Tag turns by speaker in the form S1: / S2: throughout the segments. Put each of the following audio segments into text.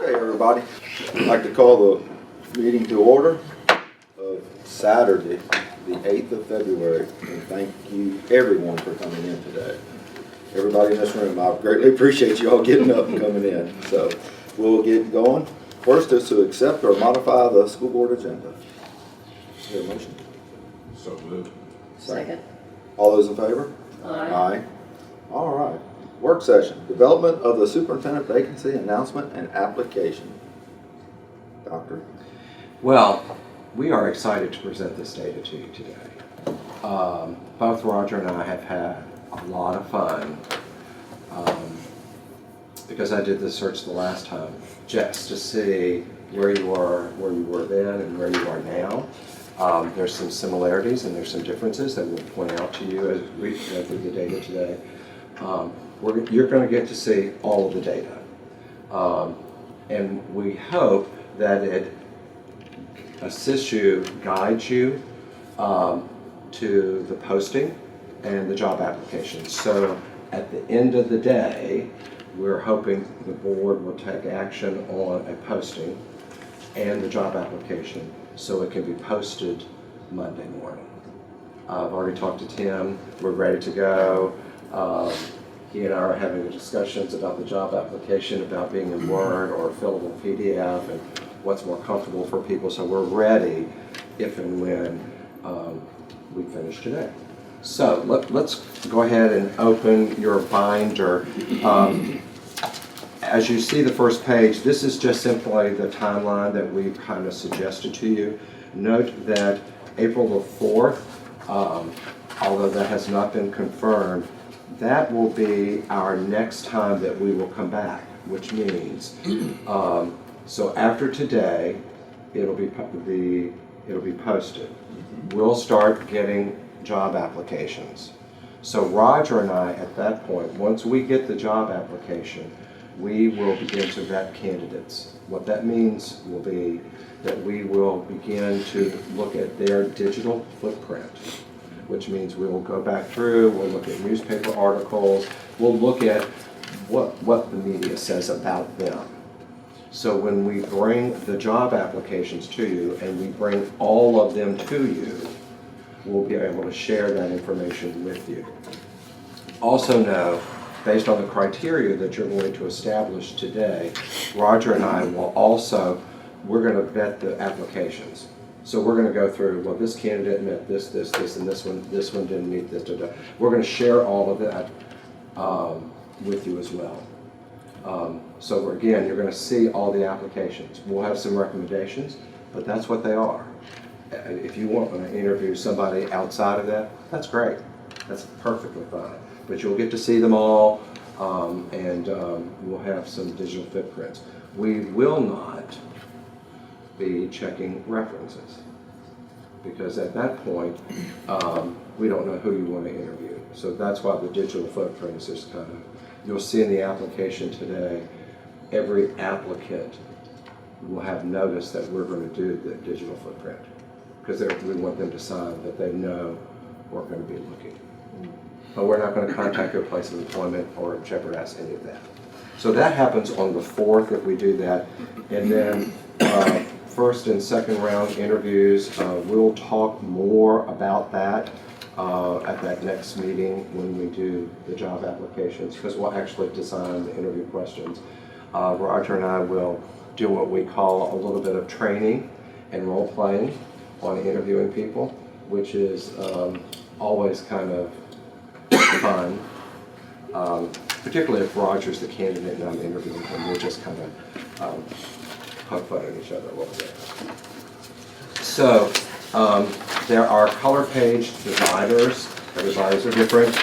S1: Okay, everybody, I'd like to call the meeting to order of Saturday, the 8th of February, and thank you everyone for coming in today. Everybody in this room, I greatly appreciate you all getting up and coming in. So we'll get going. First is to accept or modify the school board agenda. Is there a motion?
S2: So moved.
S3: Second.
S1: All those in favor?
S3: Aye.
S1: All right. Work session, development of the superintendent vacancy announcement and application. Doctor?
S4: Well, we are excited to present this data to you today. Both Roger and I have had a lot of fun because I did this search the last time just to see where you were then and where you are now. There's some similarities and there's some differences that we'll point out to you as we go through the data today. You're going to get to see all of the data. And we hope that it assists you, guides you to the posting and the job application. So at the end of the day, we're hoping the board will take action on a posting and the job application so it can be posted Monday morning. I've already talked to Tim. We're ready to go. He and I are having discussions about the job application, about being in Word or a fillable PDF and what's more comfortable for people. So we're ready if and when we finish today. So let's go ahead and open your binder. As you see the first page, this is just simply the timeline that we've kind of suggested to you. Note that April the 4th, although that has not been confirmed, that will be our next time that we will come back, which means, so after today, it'll be posted. We'll start getting job applications. So Roger and I, at that point, once we get the job application, we will begin to vet candidates. What that means will be that we will begin to look at their digital footprint, which means we will go back through, we'll look at newspaper articles, we'll look at what the media says about them. So when we bring the job applications to you and we bring all of them to you, we'll be able to share that information with you. Also know, based on the criteria that you're going to establish today, Roger and I will also, we're going to vet the applications. So we're going to go through, well, this candidate met this, and this one didn't meet this. We're going to share all of that with you as well. So again, you're going to see all the applications. We'll have some recommendations, but that's what they are. If you want to interview somebody outside of that, that's great. That's perfectly fine. But you'll get to see them all, and we'll have some digital footprints. We will not be checking references, because at that point we don't know who you want to interview. So that's why the digital footprint is just kind of, you'll see in the application today, every applicant will have notice that we're going to do the digital footprint, because we want them to sign that they know we're going to be looking. But we're not going to contact their place of employment or jeopardize any of that. So that happens on the 4th if we do that. And then first and second round interviews, we'll talk more about that at that next meeting when we do the job applications, because we'll actually design the interview questions. Roger and I will do what we call a little bit of training and role playing on interviewing people, which is always kind of fun, particularly if Roger's the candidate and I'm interviewing him. We'll just kind of poke fun at each other a little bit. So there are color page dividers. Everybody's are different.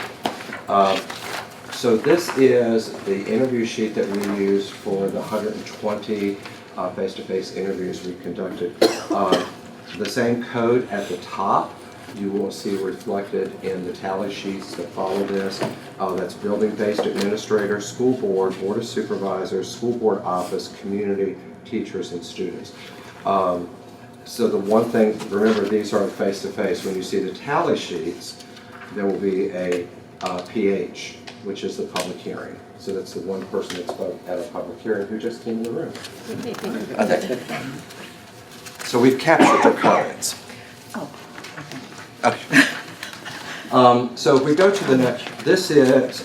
S4: So this is the interview sheet that we used for the 120 face-to-face interviews we conducted. The same code at the top you will see reflected in the tally sheets that follow this. That's building-based administrator, school board, board of supervisors, school board office, community, teachers, and students. So the one thing, remember, these are face-to-face. When you see the tally sheets, there will be a PH which is the public hearing. So that's the one person that spoke at a public hearing who just came in the room. Okay. So we've captured their comments.
S2: Oh,
S4: Okay. So if we go to the next, this is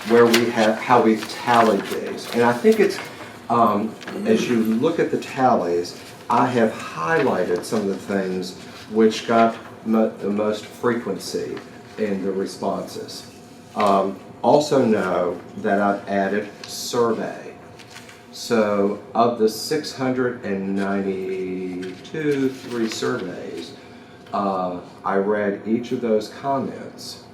S4: where we have, how we've tallied these. And I think it's, as you look at the tallies, I have highlighted some of the things which got the most frequency in the responses. Also know that I've added survey. So of the 692, 3 surveys, I read each of those comments,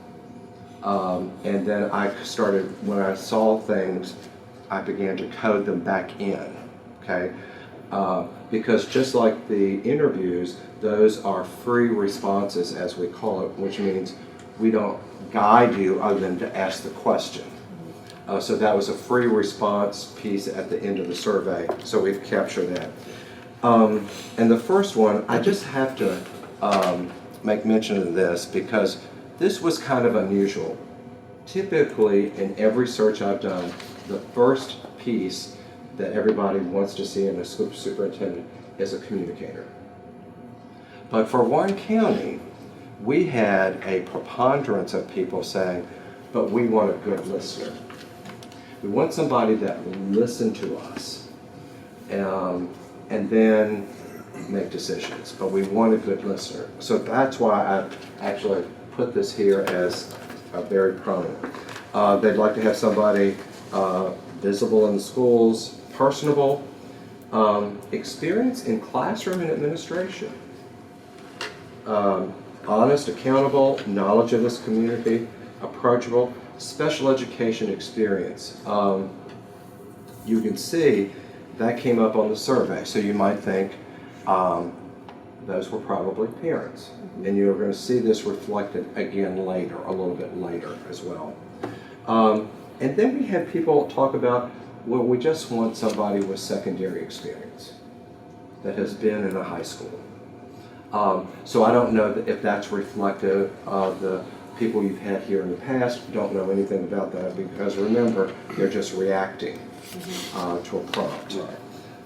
S4: and then I started, when I saw things, I began to code them back in, okay? Because just like the interviews, those are free responses, as we call it, which means we don't guide you other than to ask the question. So that was a free response piece at the end of the survey, so we've captured that. And the first one, I just have to make mention of this because this was kind of unusual. Typically, in every search I've done, the first piece that everybody wants to see in a superintendent is a communicator. But for Warren County, we had a preponderance of people saying, but we want a good listener. We want somebody that will listen to us and then make decisions, but we want a good listener. So that's why I actually put this here as very prominent. They'd like to have somebody visible in the schools, personable, experience in classroom and administration, honest, accountable, knowledge of this community, approachable, special education experience. You can see that came up on the survey, so you might think those were probably parents. And you're going to see this reflected again later, a little bit later as well. And then we had people talk about, well, we just want somebody with secondary experience that has been in a high school. So I don't know if that's reflective of the people you've had here in the past. Don't know anything about that because remember, they're just reacting to a prompt.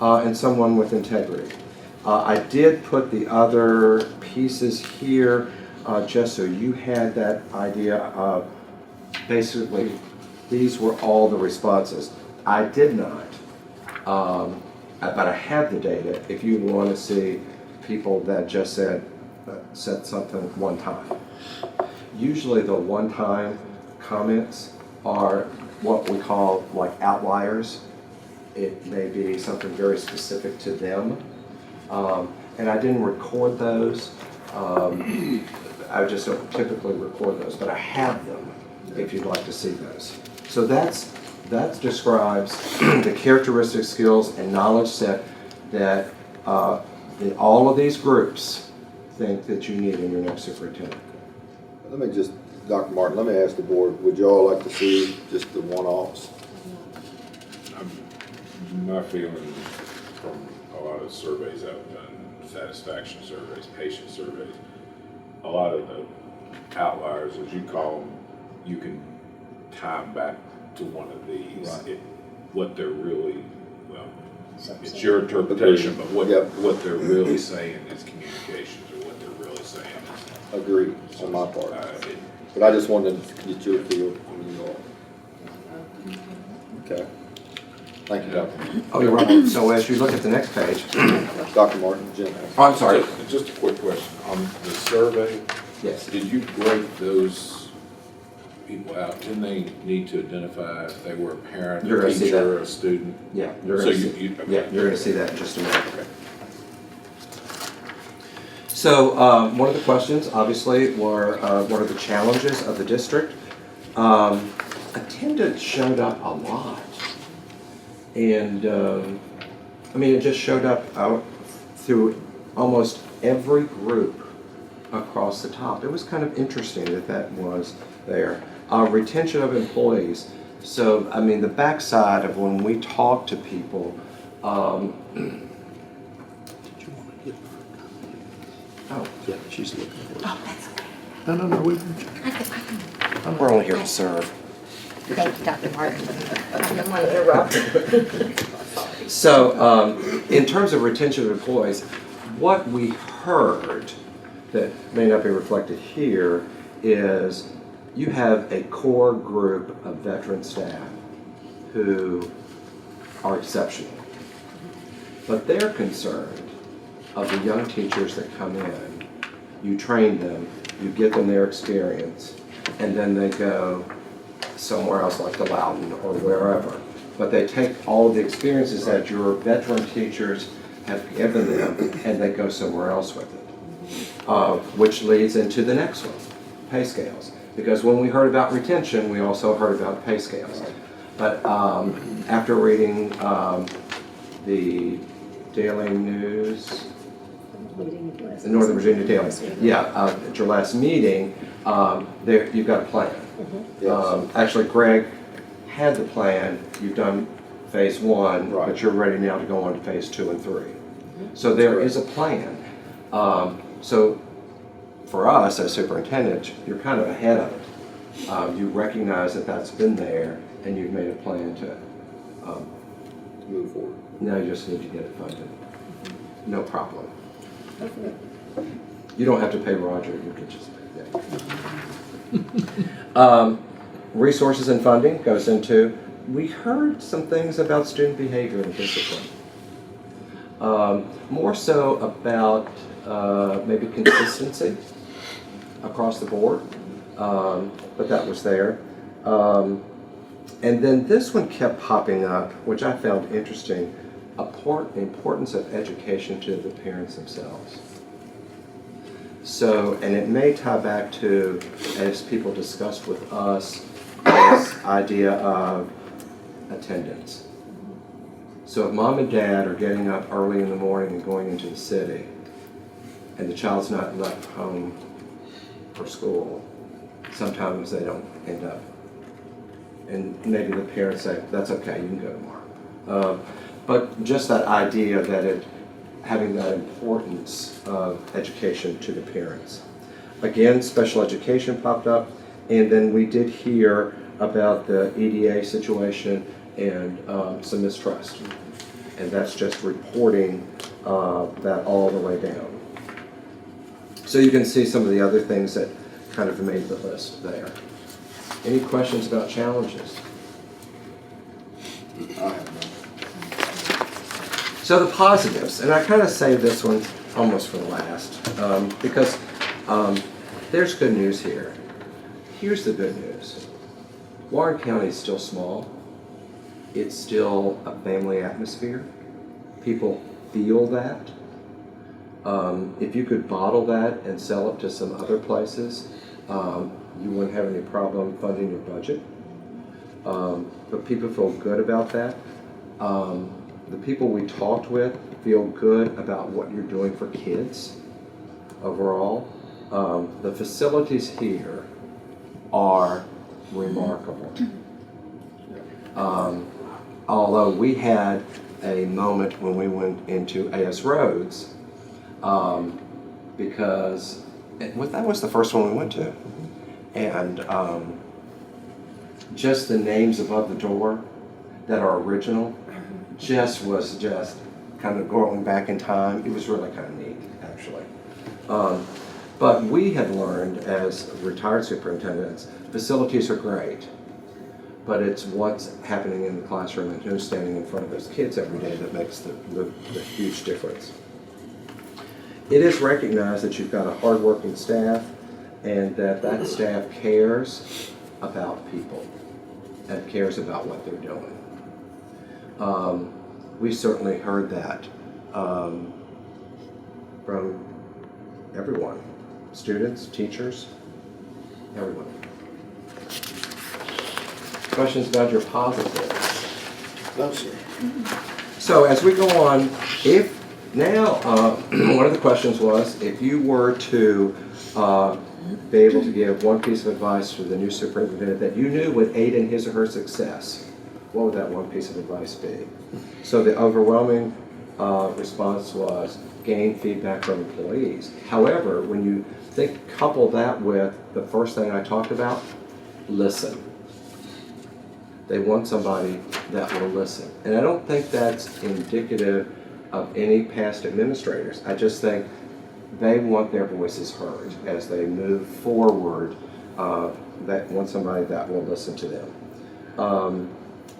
S4: And someone with integrity. I did put the other pieces here just so you had that idea of basically these were all the responses. I did not, but I have the data if you want to see people that just said something one time. Usually the one-time comments are what we call like outliers. It may be something very specific to them. And I didn't record those. I just don't typically record those, but I have them if you'd like to see those. So that describes the characteristics, skills, and knowledge set that all of these groups think that you need in your next superintendent.
S1: Let me just, Dr. Martin, let me ask the board, would you all like to see just the one-offs?
S3: My feeling from a lot of surveys I've done, satisfaction surveys, patient surveys, a lot of the outliers, as you call them, you can time back to one of these.
S1: Right.
S3: What they're really, well, it's your interpretation, but what they're really saying is communications, or what they're really saying is.
S1: Agreed, on my part. But I just wanted to get your feel from you all. Okay. Thank you, Dr.
S4: Oh, you're right. So as you look at the next page.
S1: Dr. Martin, Jim.
S4: Oh, I'm sorry.
S3: Just a quick question. On the survey,
S4: Yes.
S3: did you break those people out? Didn't they need to identify if they were a parent,
S4: You're
S3: a
S4: gonna see
S3: teacher,
S4: that.
S3: or a student?
S4: Yeah, you're
S3: So
S4: going to
S3: you-
S4: see.
S3: you- okay.
S4: Yeah, you're going to see that in just a minute.
S3: Okay.
S4: So one of the questions, obviously, were what are the challenges of the district? Attendance showed up a lot. And, I mean, it just showed up out through almost every group across the top. It was kind of interesting that was there. Retention of employees. So, I mean, the backside of when we talk to people, oh,
S5: Yeah, she's looking for it.
S2: oh, that's okay.
S5: No, we.
S2: I can.
S4: we're only here to serve.
S2: Thank you, Dr. Martin.
S5: I didn't want to interrupt.
S4: So, in terms of retention of employees, what we heard that may not be reflected here is you have a core group of veteran staff who are exceptional. But they're concerned of the young teachers that come in. You train them, you get them their experience, and then they go somewhere else like the Loudon or wherever. But they take all the experiences that your veteran teachers have given them and they go somewhere else with it. Which leads into the next one, pay scales. Because when we heard about retention, we also heard about pay scales. But after reading the Daily News, the Northern Virginia Daily, at your last meeting, there you've got a plan.
S1: Yes.
S4: Actually, Greg had the plan. You've done phase 1,
S1: Right.
S4: but you're ready now to go on to phase 2 and 3. So there is a plan. So for us as superintendent, you're kind of ahead of it. You recognize that that's been there, and you've made a plan to.
S1: Move forward.
S4: Now you just need to get it funded. No problem. You don't have to pay Roger. You can just pay. Yeah. Resources and funding goes into. We heard some things about student behavior and discipline. More so about maybe consistency across the board, but that was there. And then this one kept popping up, which I found interesting, importance of education to the parents themselves. So, and it may tie back to, as people discussed with us, this idea of attendance. So if mom and dad are getting up early in the morning and going into the city, and the child's not left home for school, sometimes they don't end up. And maybe the parents say, that's okay, you can go tomorrow. But just that idea that having that importance of education to the parents. Again, special education popped up, and then we did hear about the EDA situation and some mistrust. And that's just reporting that all the way down. So you can see some of the other things that kind of made the list there. Any questions about challenges?
S1: I have none.
S4: So the positives, and I kind of saved this one almost for the last, because there's good news here. Here's the good news. Warren County is still small. It's still a family atmosphere. People feel that. If you could bottle that and sell it to some other places, you wouldn't have any problem funding your budget. But people feel good about that. The people we talked with feel good about what you're doing for kids overall. The facilities here are remarkable. Although we had a moment when we went into AS Roads, because that was the first one we went to. And just the names above the door that are original was kind of going back in time. It was really kind of neat, actually. But we had learned as retired superintendents, facilities are great, but it's what's happening in the classroom and who's standing in front of those kids every day that makes the huge difference. It is recognized that you've got a hardworking staff and that staff cares about people and cares about what they're doing. We certainly heard that from everyone, students, teachers, everyone. Questions about your positives?
S1: No, sir.
S4: So as we go on, if now, one of the questions was, if you were to be able to give one piece of advice to the new superintendent that you knew would aid in his or her success, what would that one piece of advice be? So the overwhelming response was gain feedback from employees. However, when you couple that with the first thing I talked about, listen. They want somebody that will listen. And I don't think that's indicative of any past administrators. I just think they want their voices heard as they move forward. That want somebody that will listen to them.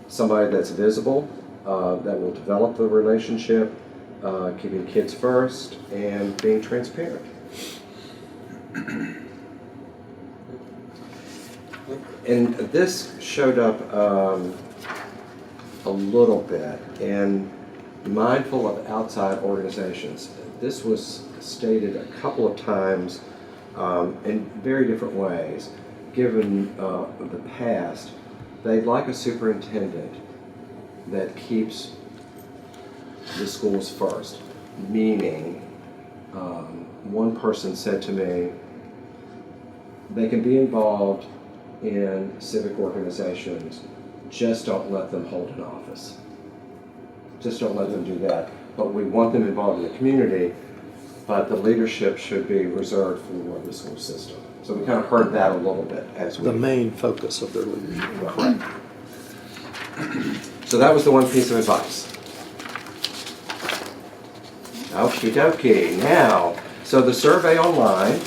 S4: Somebody that's visible, that will develop the relationship, keeping kids first, and being transparent. And this showed up a little bit, and mindful of outside organizations. This was stated a couple of times in very different ways. Given the past, they'd like a superintendent that keeps the schools first, meaning one person said to me, they can be involved in civic organizations, just don't let them hold an office. Just don't let them do that. But we want them involved in the community, but the leadership should be reserved for the school system. So we kind of heard that a little bit as we...
S2: The main focus of their leadership.
S4: Correct. So that was the one piece of advice. Okie dokie. Now, so the survey online,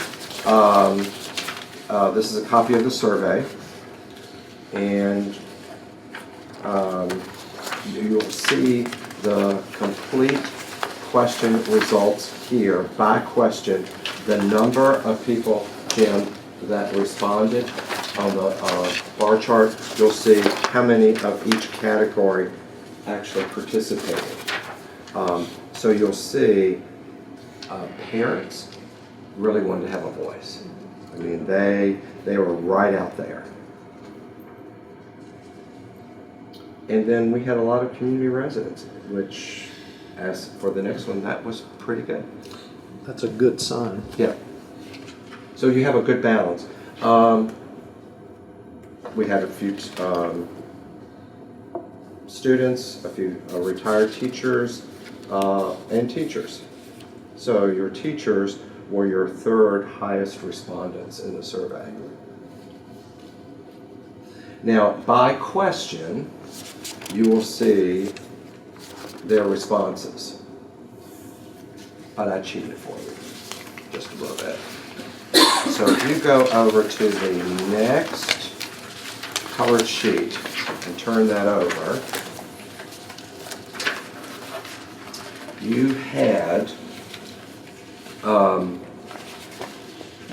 S4: this is a copy of the survey, and you'll see the complete question results here by question. The number of people, Jim, that responded on the bar chart, you'll see how many of each category actually participated. So you'll see parents really wanted to have a voice. I mean, they were right out there. And then we had a lot of community residents, which, as for the next one, that was pretty good.
S2: That's a good sign.
S4: Yeah. So you have a good balance. We had a few students, a few retired teachers, and teachers. So your teachers were your third highest respondents in the survey. Now, by question, you will see their responses. And I cheated for you just a little bit. So if you go over to the next colored sheet and turn that over, you had,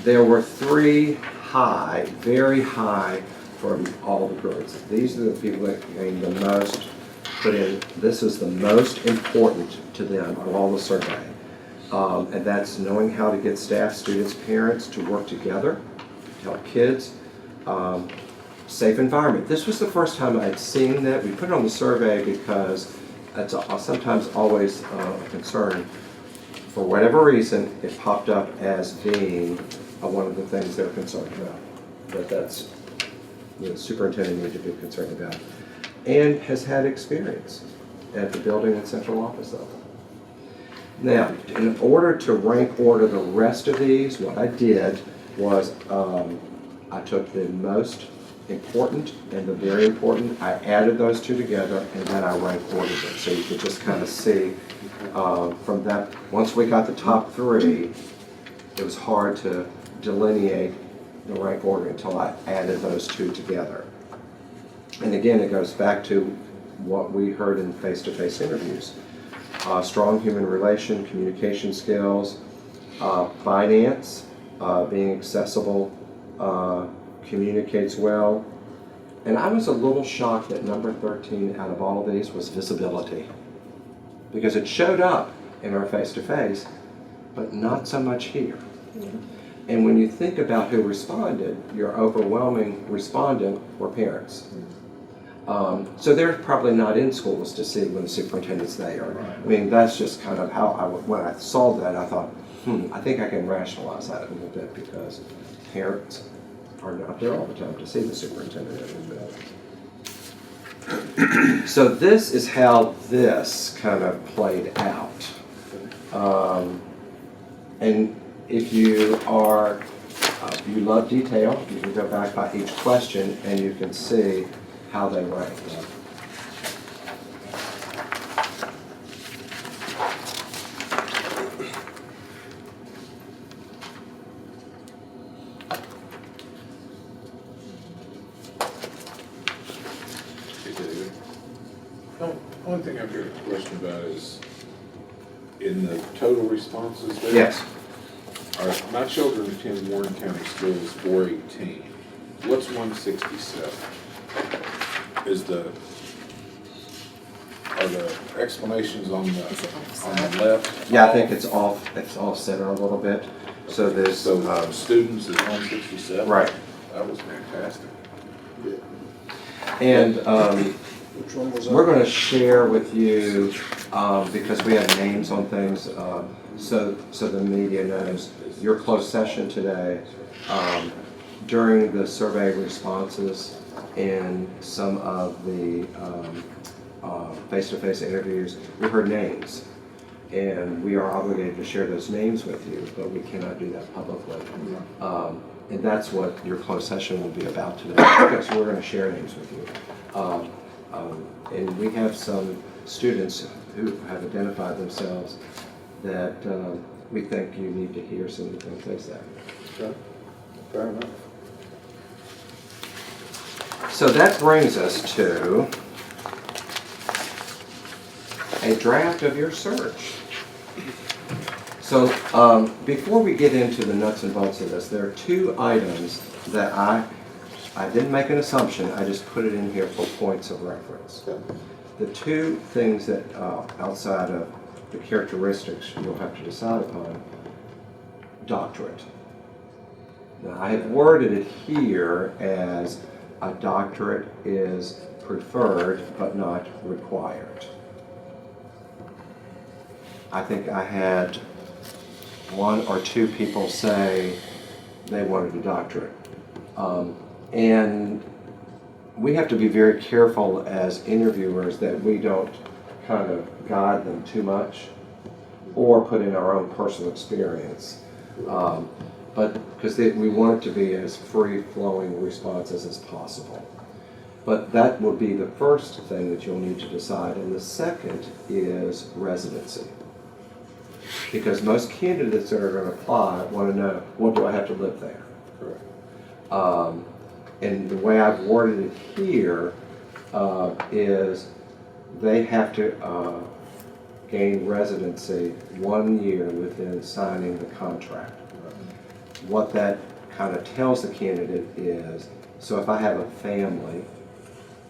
S4: there were three high, very high from all the groups. These are the people that gained the most, put in, this is the most important to them of all the survey. And that's knowing how to get staff, students, parents to work together, to help kids. Safe environment. This was the first time I'd seen that. We put it on the survey because it's sometimes always a concern. For whatever reason, it popped up as being one of the things they're concerned about. That's the superintendent needs to be concerned about. And has had experience at the building and central office level. Now, in order to rank order the rest of these, what I did was I took the most important and the very important, I added those two together, and then I rank ordered them. So you could just kind of see from that, once we got the top three, it was hard to delineate the rank order until I added those two together. And again, it goes back to what we heard in face-to-face interviews. Strong human relation, communication skills, finance, being accessible, communicates well. And I was a little shocked that number 13 out of all of these was visibility. Because it showed up in our face-to-face, but not so much here. Yeah. And when you think about who responded, your overwhelming respondent were parents. So they're probably not in schools to see when the superintendent's there. I mean, that's just kind of how when I saw that, I thought, I think I can rationalize that a little bit because parents are not there all the time to see the superintendent in the building. So this is how this kind of played out. And if you are, if you love detail, you can go back by each question and you can see how they rank.
S3: Hey, David. One thing I've got a question about is, in the total responses there.
S4: Yes.
S3: All right, my children attend Warren County Schools 418. What's 167? Are the explanations on the left?
S4: Yeah, I think it's off center a little bit. So there's
S3: So students is 167?
S4: right.
S3: That was fantastic.
S4: And
S2: Which one was that?
S4: we're going to share with you, because we have names on things, so the media knows, your closed session today, during the survey responses and some of the face-to-face interviews, we heard names. And we are obligated to share those names with you, but we cannot do that publicly. And that's what your closed session will be about today. So we're going to share names with you. And we have some students who have identified themselves that we think you need to hear some of the things they say.
S1: Okay. Fair enough.
S4: So that brings us to a draft of your search. So before we get into the nuts and bolts of this, there are two items that I didn't make an assumption, I just put it in here for points of reference.
S1: Okay.
S4: The two things that outside of the characteristics you'll have to decide upon, doctorate. Now I have worded it here as a doctorate is preferred but not required. I think I had one or two people say they wanted a doctorate. And we have to be very careful as interviewers that we don't kind of guide them too much or put in our own personal experience. But because we want it to be as free-flowing responses as possible. But that will be the first thing that you'll need to decide. And the second is residency. Because most candidates that are going to apply want to know, what do I have to live there?
S1: Correct.
S4: And the way I've worded it here is they have to gain residency 1 year within signing the contract. What that kind of tells the candidate is, so if I have a family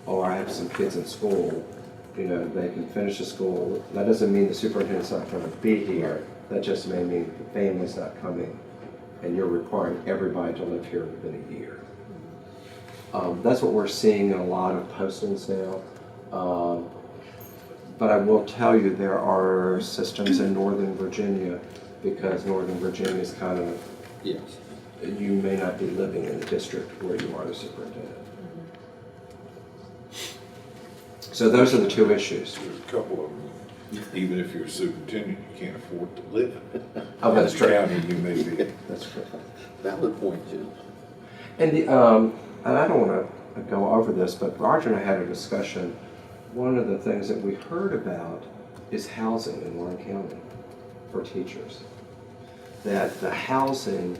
S4: or I have some kids in school, you know, they can finish the school. That doesn't mean the superintendent's not going to be here. That just may mean the family's not coming and you're requiring everybody to live here within a year. That's what we're seeing in a lot of postings now. But I will tell you there are systems in Northern Virginia, because Northern Virginia is kind of,
S1: Yes.
S4: you may not be living in the district where you are the superintendent. So those are the two issues.
S3: There's a couple of them, even if you're a superintendent, you can't afford to live
S4: Oh, that's
S3: in
S4: true.
S3: the county you may be.
S4: That's true.
S1: Valid point, Jim.
S4: And and I don't want to go over this, but Roger and I had a discussion. One of the things that we heard about is housing in Warren County for teachers. That the housing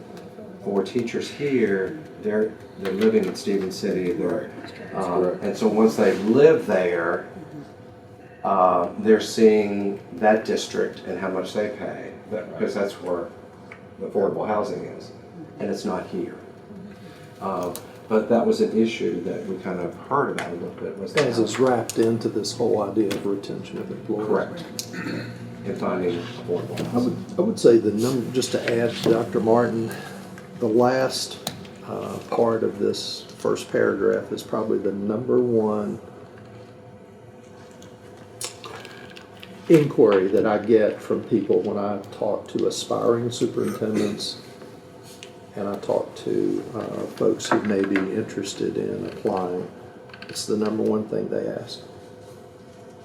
S4: for teachers here, they're living in Stevens City, and so once they live there, they're seeing that district and how much they pay, because that's where the affordable housing is, and it's not here. But that was an issue that we kind of heard about a little bit. Was the
S2: As it's wrapped into this whole idea of retention of employees.
S4: correct in finding affordable housing.
S2: I would say the number, just to add to Dr. Martin, the last part of this first paragraph is probably the number one inquiry that I get from people when I talk to aspiring superintendents and I talk to folks who may be interested in applying. It's the number one thing they ask.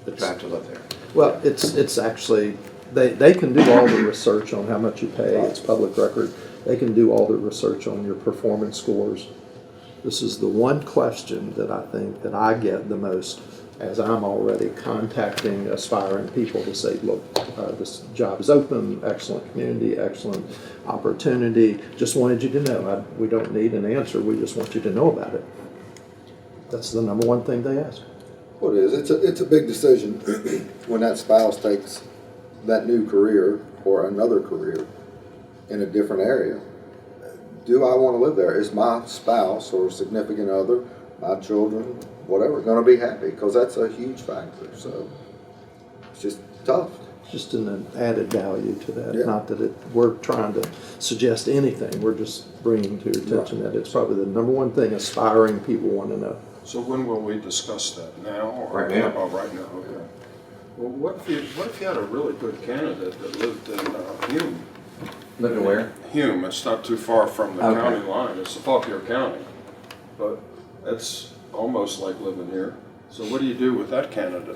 S4: Do I have to live there?
S2: Well, it's actually, they can do all the research on how much you pay, it's public record. They can do all the research on your performance scores. This is the one question that I think that I get the most as I'm already contacting aspiring people to say, look, this job is open, excellent community, excellent opportunity. Just wanted you to know. We don't need an answer. We just want you to know about it. That's the number one thing they ask.
S1: Well, it is. It's a big decision when that spouse takes that new career or another career in a different area. Do I want to live there? Is my spouse or significant other, my children, whatever, going to be happy? Because that's a huge factor. So it's just tough.
S2: Just an added value to that.
S1: Yeah.
S2: Not that we're trying to suggest anything. We're just bringing to your attention that it's probably the number one thing aspiring people want to know.
S6: So when will we discuss that? Now? Or
S4: Right now.
S6: Oh, right now, okay. Well, what if you had a really good candidate that lived in Hume?
S4: Living where?
S6: Hume, it's not too far from the
S4: Okay.
S6: county line. It's Fauquier County. But it's almost like living here. So what do you do with that candidate?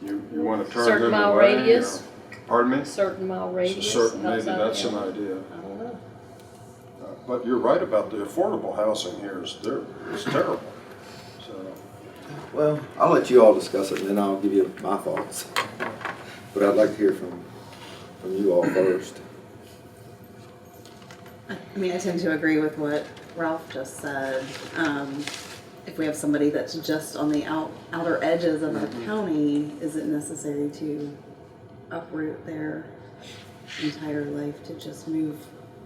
S6: You want to turn
S5: Certain
S6: him
S5: mile
S6: away?
S5: radius?
S6: Or- Pardon me?
S5: Certain mile radius.
S6: Certain, maybe
S5: How's that?
S6: that's an idea.
S5: I don't know.
S6: But you're right about the affordable housing here is terrible. So,
S1: Well, I'll let you all discuss it, and then I'll give you my thoughts. But I'd like to hear from you all first.
S7: I mean, I tend to agree with what Ralph just said. If we have somebody that's just on the outer edges of our county, is it necessary to uproot their entire life to just move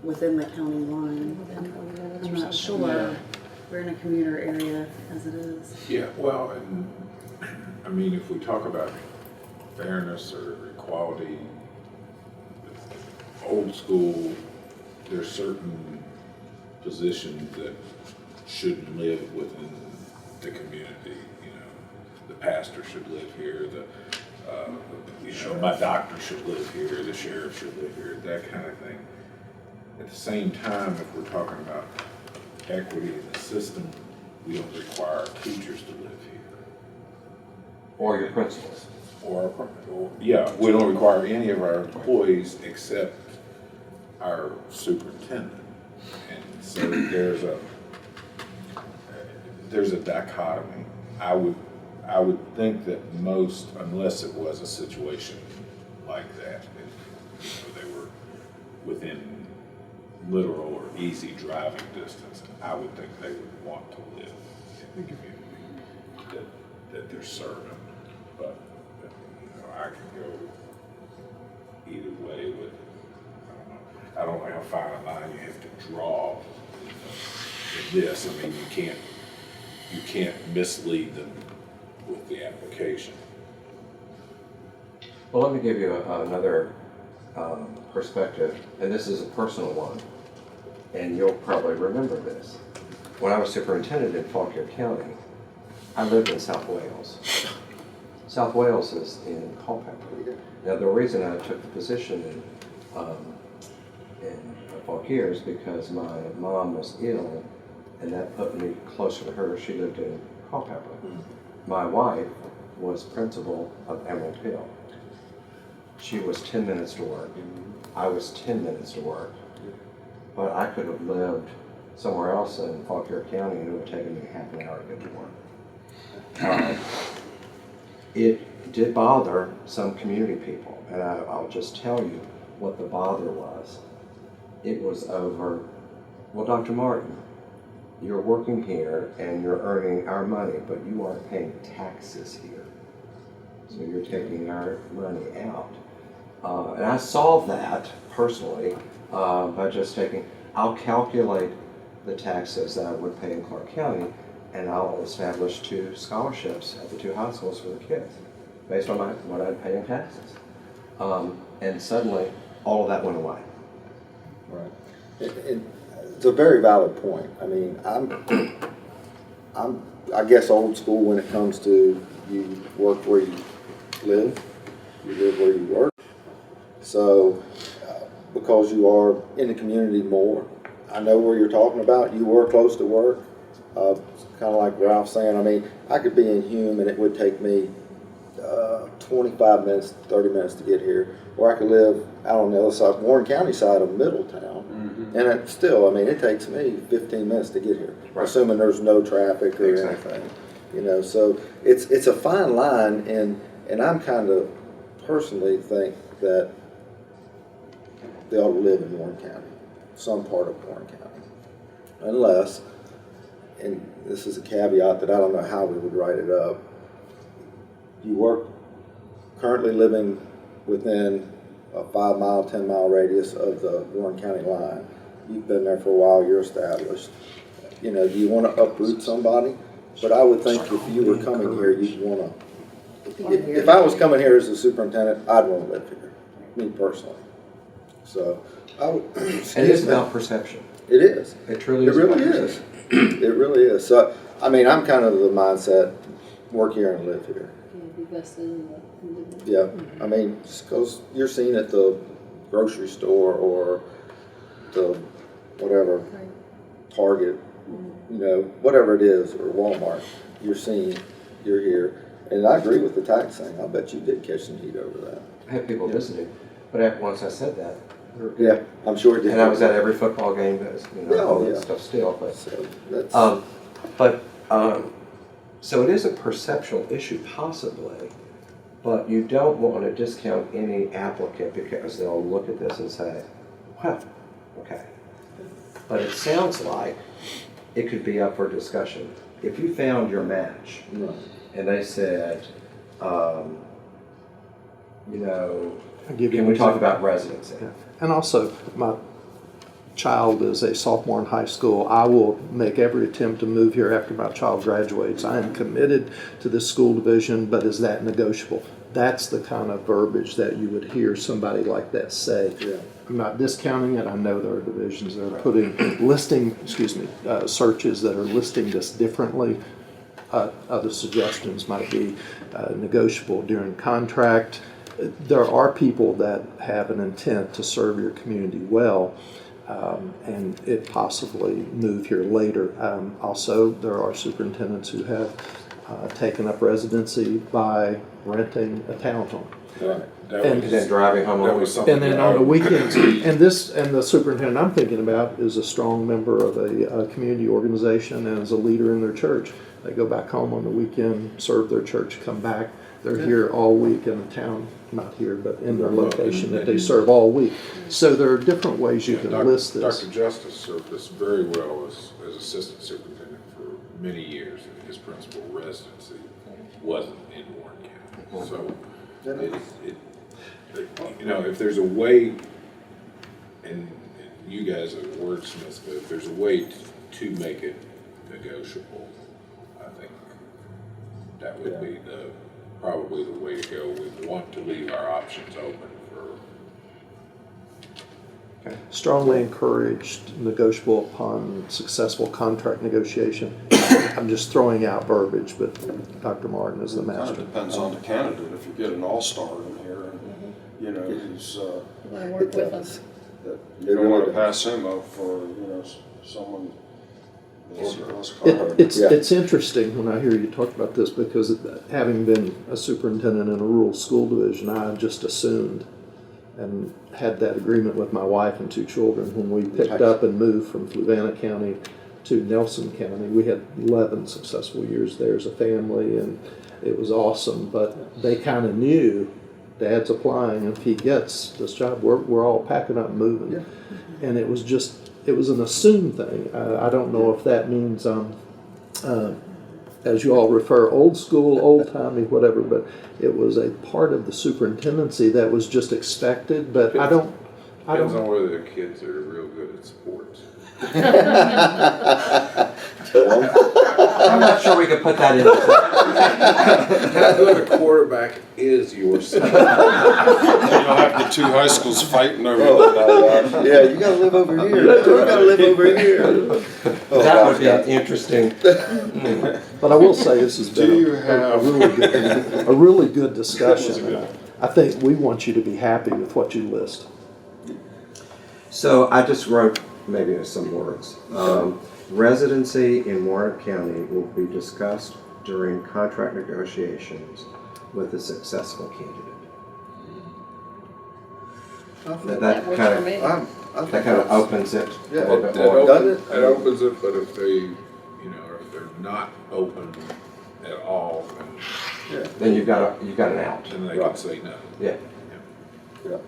S7: within the county line? I'm not sure. We're in a commuter area as it is.
S3: Yeah, well, and I mean, if we talk about fairness or equality, old school, there's certain positions that shouldn't live within the community. You know, the pastor should live here. My doctor should live here. The sheriff should live here. That kind of thing. At the same time, if we're talking about equity in the system, we don't require teachers to live here.
S4: Or your principals.
S3: Yeah, we don't require any of our employees except our superintendent. And so there's a dichotomy. I would think that most, unless it was a situation like that, if they were within literal or easy driving distance, I would think they would want to live in the community that they're serving. But I can go either way with, I don't know how fine a line you have to draw in this. I mean, you can't mislead them with the application.
S4: Well, let me give you another perspective, and this is a personal one, and you'll probably remember this. When I was superintendent in Fauquier County, I lived in South Wales. South Wales is in Culpeper. Now, the reason I took the position in Fauquier is because my mom was ill, and that put me closer to her. She lived in Culpeper. My wife was principal of Emerald Hill. She was 10 minutes to work. I was 10 minutes to work. But I could have lived somewhere else in Fauquier County and it would have taken me half an hour to get to work. It did bother some community people, and I'll just tell you what the bother was. It was over, well, Dr. Martin, you're working here and you're earning our money, but you aren't paying taxes here. So you're taking our money out. And I solved that personally by just I'll calculate the taxes that I would pay in Clark County, and I'll establish 2 scholarships at the 2 high schools for the kids based on what I'd pay in taxes. And suddenly, all of that went away.
S1: Right. It's a very valid point. I mean, I guess old school when it comes to you work where you live where you work. So, because you are in the community more, I know where you're talking about. You were close to work. Kind of like Ralph saying, I mean, I could be in Hume and it would take me 25 minutes, 30 minutes to get here. Or I could live out on the other side, Warren County side of Middletown. And it still, I mean, it takes me 15 minutes to get here,
S4: Right.
S1: assuming there's no traffic or
S4: Exactly.
S1: anything. You know, so it's a fine line, and I'm kind of personally think that they ought to live in Warren County, some part of Warren County, unless, and this is a caveat that I don't know how we would write it up, you work currently living within a 5 mile, 10 mile radius of the Warren County line. You've been there for a while, you're established. You know, do you want to uproot somebody? But I would think if you were coming here, you'd want to, if I was coming here as a superintendent, I'd want to live here, me personally. So, I would,
S4: And it's
S1: excuse me.
S4: about perception.
S1: It is.
S4: It truly
S1: It
S4: is.
S1: really
S4: about
S1: is.
S4: perception.
S1: It really is. So, I mean, I'm kind of the mindset, work here and live here. Yeah, I mean, just 'cause you're seen at the grocery store or the whatever, Target, you know, whatever it is, or Walmart, you're seen, you're here. And I agree with the tax thing. I bet you did catch some heat over that.
S4: I had people visiting, but once I said that, they were good.
S1: Yeah, I'm sure it did.
S4: And I was at every football game, all
S1: Yeah.
S4: that stuff still, but.
S1: So, that's,
S4: So it is a perceptual issue possibly, but you don't want to discount any applicant because they'll look at this and say, well, okay. But it sounds like it could be up for discussion. If you found your match
S1: right.
S4: and they said, you know,
S2: I'll give you
S4: can
S2: an
S4: we talk
S2: example.
S4: about residency?
S2: Yeah. And also, my child is a sophomore in high school. I will make every attempt to move here after my child graduates. I am committed to this school division, but is that negotiable? That's the kind of verbiage that you would hear somebody like that say.
S1: Yeah.
S2: I'm not discounting it. I know there are divisions that are putting searches that are listing this differently. Other suggestions might be negotiable during contract. There are people that have an intent to serve your community well, and it possibly move here later. Also, there are superintendents who have taken up residency by renting a townhome.
S3: That
S2: And
S3: was-
S4: then driving home on
S3: that
S4: the
S3: was
S4: weekend.
S3: something
S2: And then
S3: that
S2: on the
S3: I-
S2: weekends, and the superintendent I'm thinking about is a strong member of a community organization and is a leader in their church. They go back home on the weekend, serve their church, come back. They're here all week in the town, not here, but in their location that they serve all week. So there are different ways you can list this.
S3: Dr. Justice served us very well as assistant superintendent for many years, and his principal residency wasn't in Warren County. So, you know, if there's a way, and you guys are wordsmiths, but if there's a way to make it negotiable, I think that would be probably the way to go. We want to leave our options open for.
S2: Strongly encouraged, negotiable upon successful contract negotiation. I'm just throwing out verbiage, but Dr. Martin is the
S6: It kind
S2: master.
S6: of depends on the candidate. If you get an all-star in here, and, you know, who's,
S5: You wanna work with them.
S6: that
S1: It
S6: you don't want to
S1: really
S6: pass him up for, you know, someone less
S2: It's
S6: qualified.
S2: it's interesting when I hear you talk about this because having been a superintendent in a rural school division, I just assumed and had that agreement with my wife and 2 children when we picked up and moved from Fluvanna County to Nelson County. We had 11 successful years there as a family, and it was awesome. But they kind of knew Dad's applying, and if he gets this job, we're all packing up and moving.
S1: Yeah.
S2: And it was an assumed thing. I don't know if that means as you all refer, old school, old timey, whatever, but it was a part of the superintendency that was just expected, but I don't.
S3: Depends on whether the kids are real good at sports.
S4: I'm not sure we could put that in.
S3: How good a quarterback is your son?
S6: You'll have the 2 high schools fighting over
S1: Oh, my gosh. Yeah, you gotta live over here. You gotta live over here. Oh,
S4: That would be
S1: gosh,
S4: interesting.
S2: But I will say this has been
S3: Do you
S2: a
S3: have-
S2: really good discussion. I think we want you to be happy with what you list.
S4: So I just wrote maybe some words. Residency in Warren County will be discussed during contract negotiations with a successful candidate. That
S5: That works
S4: kind
S5: for
S4: of,
S5: me.
S1: I
S4: that
S1: think
S4: kind of
S1: that's-
S4: opens it a
S1: Yeah,
S4: little
S3: That
S4: bit more.
S1: Doesn't it?
S3: that opens it, but if they, you know, or if they're not open at all,
S1: Yeah,
S4: Then you've got an out.
S3: then they can say no.
S4: Yeah.
S1: yeah,
S6: You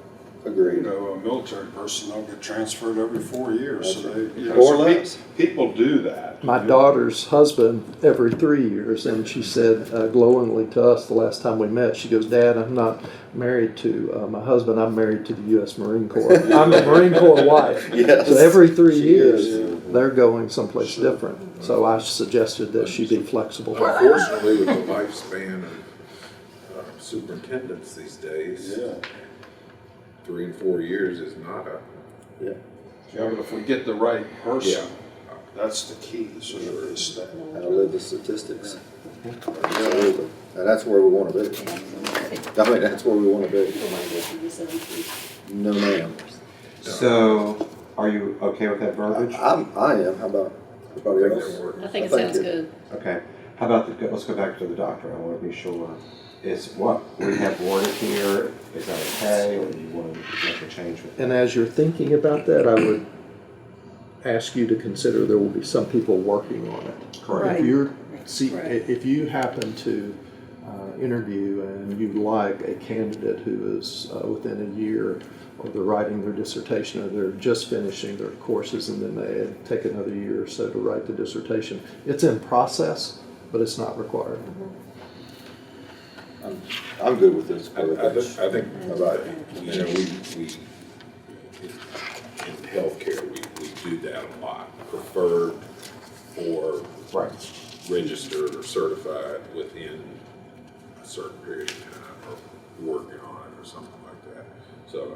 S1: agreed.
S6: know, military personnel get transferred every 4 years, so they, you know,
S1: Or
S6: so
S1: less.
S6: people do that.
S2: My daughter's husband every 3 years, and she said glowingly to us the last time we met, she goes, "Dad, I'm not married to my husband, I'm married to the U.S. Marine Corps. I'm a Marine Corps wife."
S1: Yes.
S2: So every 3
S1: She
S2: years,
S1: is.
S2: they're going someplace different. So I suggested that she be flexible.
S3: Unfortunately, with the lifespan of superintendents these days,
S6: Yeah.
S3: 3 and 4 years is not a,
S1: Yeah.
S6: Yeah, but if we get the right person, that's the key, so that they stay.
S1: Outlive the statistics. Absolutely. And that's where we want to be. I mean, that's where we want to be. No, ma'am.
S4: So, are you okay with that verbiage?
S1: I am. How about everybody else?
S5: I think it
S1: Thank
S5: sounds
S1: you.
S5: good.
S4: Okay, how about, let's go back to the doctor, I want to be sure. Is what we have worded here, is that okay, or do you want to make a change with that?
S2: And as you're thinking about that, I would ask you to consider there will be some people working on it.
S4: Correct.
S2: If you're,
S5: Right.
S2: if you happen to interview and you like a candidate who is within a year, or they're writing their dissertation, or they're just finishing their courses, and then they take another year or so to write the dissertation, it's in process, but it's not required.
S1: I'm good with this.
S3: I think,
S1: Right.
S3: you know, we, in healthcare, we do that a lot. Preferred or
S4: Right.
S3: registered or certified within a certain period of time, or working on it or something like that. So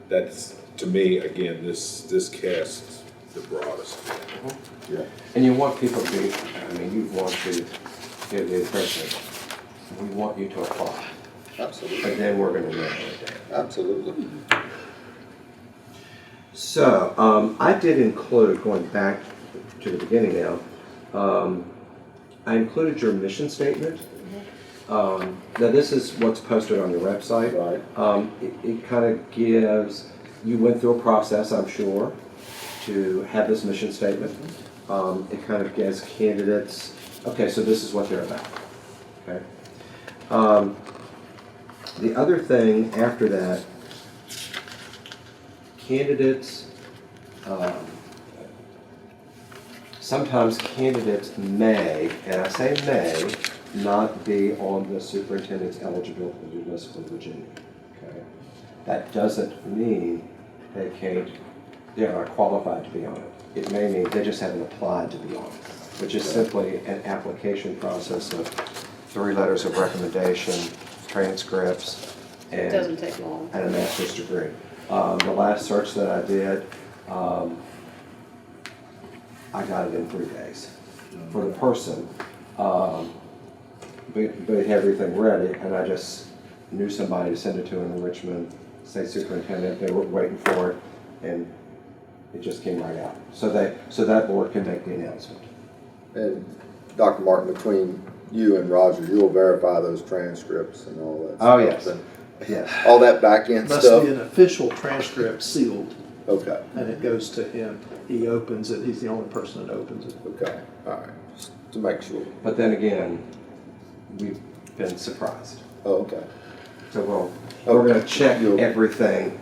S3: that's, to me, again, this casts the broadest.
S1: Yeah.
S4: And you want people to be, I mean, you want to give the impression, we want you to apply, but
S1: Absolutely.
S4: then we're going to narrow it down.
S1: Absolutely.
S4: So, I did include, going back to the beginning now, I included your mission statement. Now, this is what's posted on your website.
S1: Right.
S4: It kind of gives, you went through a process, I'm sure, to have this mission statement. It kind of gives candidates, okay, so this is what they're about. Okay. The other thing after that, candidates, sometimes candidates may, and I say may, not be on the superintendent's eligibility list for Virginia. Okay? That doesn't mean they can't, they're not qualified to be on it. It may mean they just haven't applied to be on it, which is simply an application process of 3 letters of recommendation, transcripts,
S5: It doesn't take long.
S4: and a master's degree. The last search that I did, I got it in 3 days for the person. But it had everything ready, and I just knew somebody to send it to in Richmond, say superintendent, they were waiting for it, and it just came right out. So that board can make the announcement.
S1: And Dr. Martin, between you and Roger, you'll verify those transcripts and all that.
S4: Oh,
S1: stuff,
S4: yes.
S1: and
S4: Yes.
S1: all that back end
S2: Must
S1: stuff.
S2: be an official transcript sealed,
S1: Okay.
S2: and it goes to him. He opens it, he's the only person that opens it.
S1: Okay. All right. Just to make sure.
S4: But then again, we've been surprised.
S1: Oh, okay.
S4: So we're gonna check everything.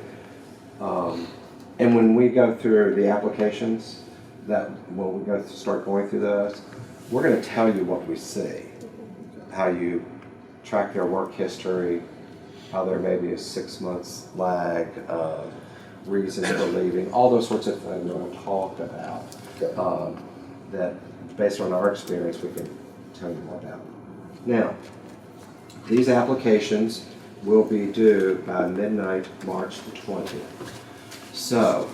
S4: And when we go through the applications, when we start going through those, we're gonna tell you what we see. How you track their work history, how there may be a 6 months lag, reasons for leaving, all those sorts of things we'll talk about.
S1: Okay.
S4: That based on our experience, we can tell you more about. Now, these applications will be due by midnight, March the 20th. So,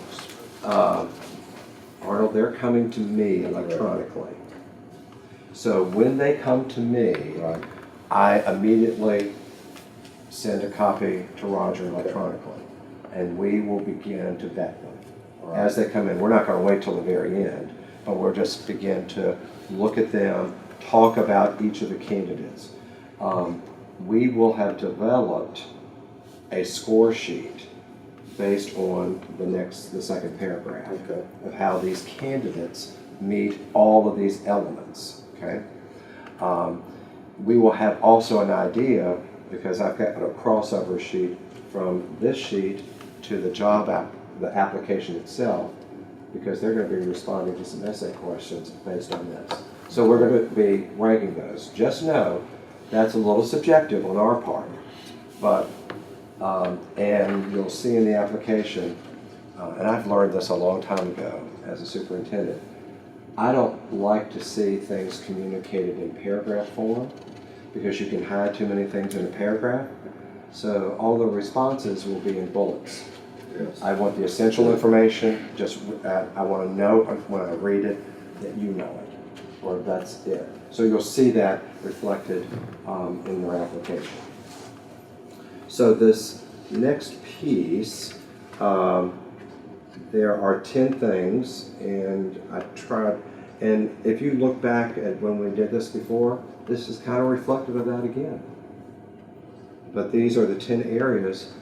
S4: Arnold, they're coming to me electronically. So when they come to me,
S1: Right.
S4: I immediately send a copy to Roger electronically, and we will begin to vet them as they come in. We're not going to wait till the very end, but we'll just begin to look at them, talk about each of the candidates. We will have developed a score sheet based on the second paragraph
S1: Okay.
S4: of how these candidates meet all of these elements, okay? We will have also an idea, because I've got a crossover sheet from this sheet to the the application itself, because they're going to be responding to some essay questions based on this. So we're going to be ranking those. Just know that's a little subjective on our part, but and you'll see in the application, and I've learned this a long time ago as a superintendent, I don't like to see things communicated in paragraph form because you can hide too many things in a paragraph. So all the responses will be in bullets.
S1: Yes.
S4: I want the essential information, just I want to know when I read it that you know it, or that's it. So you'll see that reflected in their application. So this next piece, there are 10 things, and I tried, and if you look back at when we did this before, this is kind of reflective of that again. But these are the 10 areas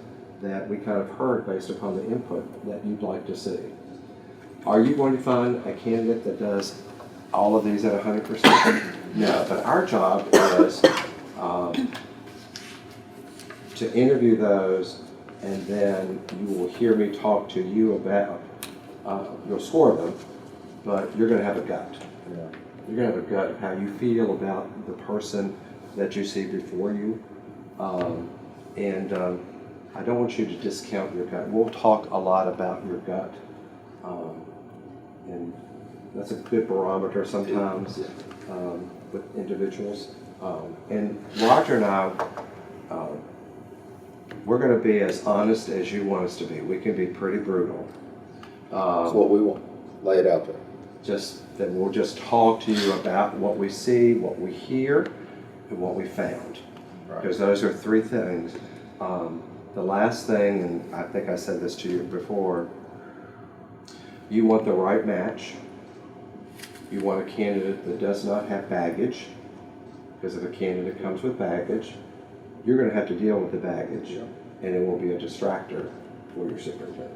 S4: that we kind of heard based upon the input that you'd like to see. Are you going to find a candidate that does all of these at 100%? No, but our job is to interview those, and then you will hear me talk to you about, you'll score them, but you're going to have a gut.
S1: Yeah.
S4: You're going to have a gut of how you feel about the person that you see before you. I don't want you to discount your gut. We'll talk a lot about your gut. And that's a good barometer sometimes with individuals. And Roger and I, we're going to be as honest as you want us to be. We can be pretty brutal.
S1: That's what we want. Lay it out there.
S4: Then we'll just talk to you about what we see, what we hear, and what we found.
S1: Right.
S4: Because those are three things. The last thing, and I think I said this to you before, you want the right match. You want a candidate that does not have baggage, because if a candidate comes with baggage, you're going to have to deal with the baggage, and it will be a distractor for your superintendent.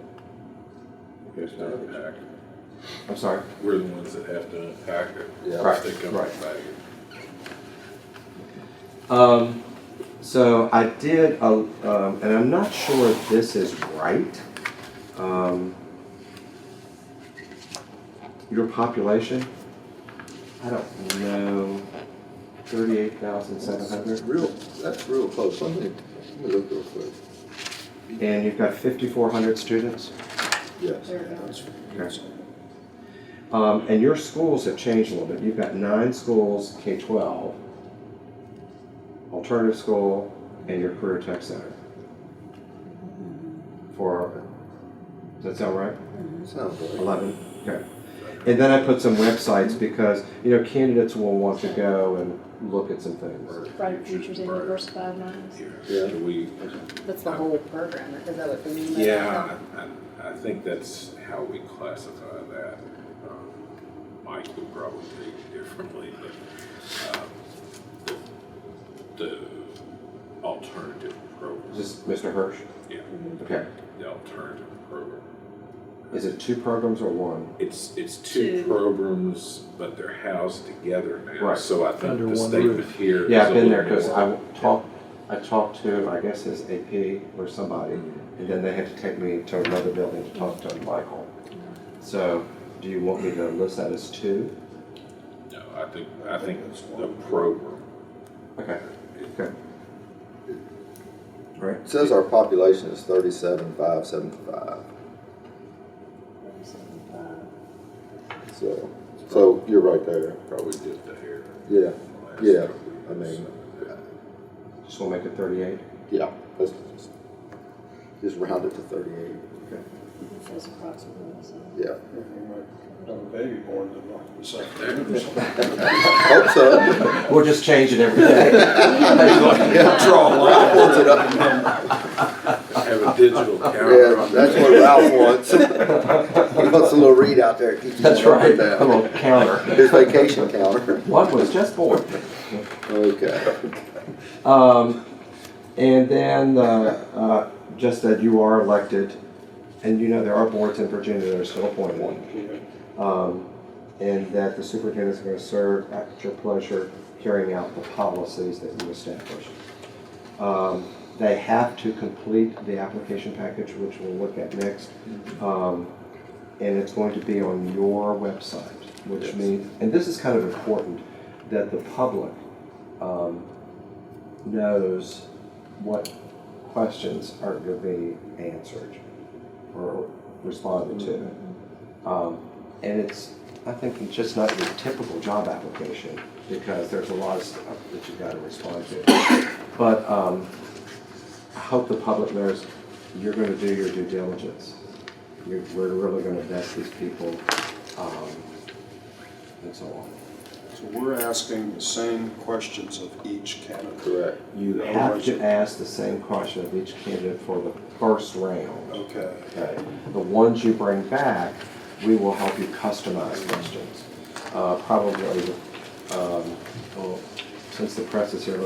S3: It's not unpacked.
S4: I'm sorry?
S3: We're the ones that have to unpack it.
S1: Yeah.
S4: Right,
S3: They come
S4: right.
S3: back.
S4: So I did, and I'm not sure if this is right. Your population, I don't know, 38,700.
S1: That's real close. Let me look real quick.
S4: And you've got 5,400 students.
S1: Yes.
S5: There we go.
S4: Okay. And your schools have changed a little bit. You've got 9 schools, K-12, alternative school, and your career tech center. Does that sound right?
S1: Sounds right.
S4: 11, okay. And then I put some websites because, candidates will want to go and look at some things.
S5: Brighter Futures in Diversified Minds.
S1: Yeah.
S3: Should we?
S7: That's the whole program, is that what they mean by that?
S3: Yeah, I think that's how we classify that. Mike would probably take it differently, but the alternative program.
S4: Is this Mr. Hirsch?
S3: Yeah,
S4: Okay.
S3: the alternative program.
S4: Is it 2 programs or 1?
S3: It's
S5: Two.
S3: two programs, but they're housed together now.
S4: Right.
S3: So I think
S2: Under
S3: the
S2: one
S3: statement
S2: roof.
S3: here.
S4: Yeah,
S3: is
S4: I've
S3: a
S4: been there
S3: little
S4: because
S3: more-
S4: I talked to, I guess, his AP or somebody, and then they had to take me to another building to talk to Michael. So, do you want me to list that as 2?
S3: No, I think it's the program.
S4: Okay. Okay. All right.
S1: It says our population is 37,575. So you're right there.
S3: Probably just a hair.
S1: Yeah. Yeah. I mean,
S4: Just want to make it 38?
S1: yeah. Let's just round it to 38.
S4: Okay.
S5: It says approximately, so.
S1: Yeah.
S6: You might have a baby born this afternoon or something.
S1: Hope so.
S4: We'll just change it every day.
S1: Draw a line.
S3: Have a Digital camera.
S1: Yeah, that's what Ralph wants. He wants a little readout there. Keep him
S4: That's
S1: going up
S4: right,
S1: and
S4: a
S1: down.
S4: little counter.
S1: His vacation counter.
S4: One was just born.
S1: Okay.
S4: And then, just that you are elected, and you know there are boards in Virginia that are still appointed. And that the superintendent is going to serve at your pleasure, carrying out the policies that you establish. They have to complete the application package, which we'll look at next. And it's going to be on your website, which means, and this is kind of important, that the public knows what questions are going to be answered or responded to. And it's, I think it's just not your typical job application because there's a lot of stuff that you've got to respond to. But I hope the public knows you're going to do your due diligence. We're really going to vet these people and so on.
S6: So we're asking the same questions of each candidate.
S1: Correct.
S4: You have to ask the same question of each candidate for the first round.
S6: Okay.
S4: Okay. The ones you bring back, we will help you customize questions. Probably, well, since the press is here,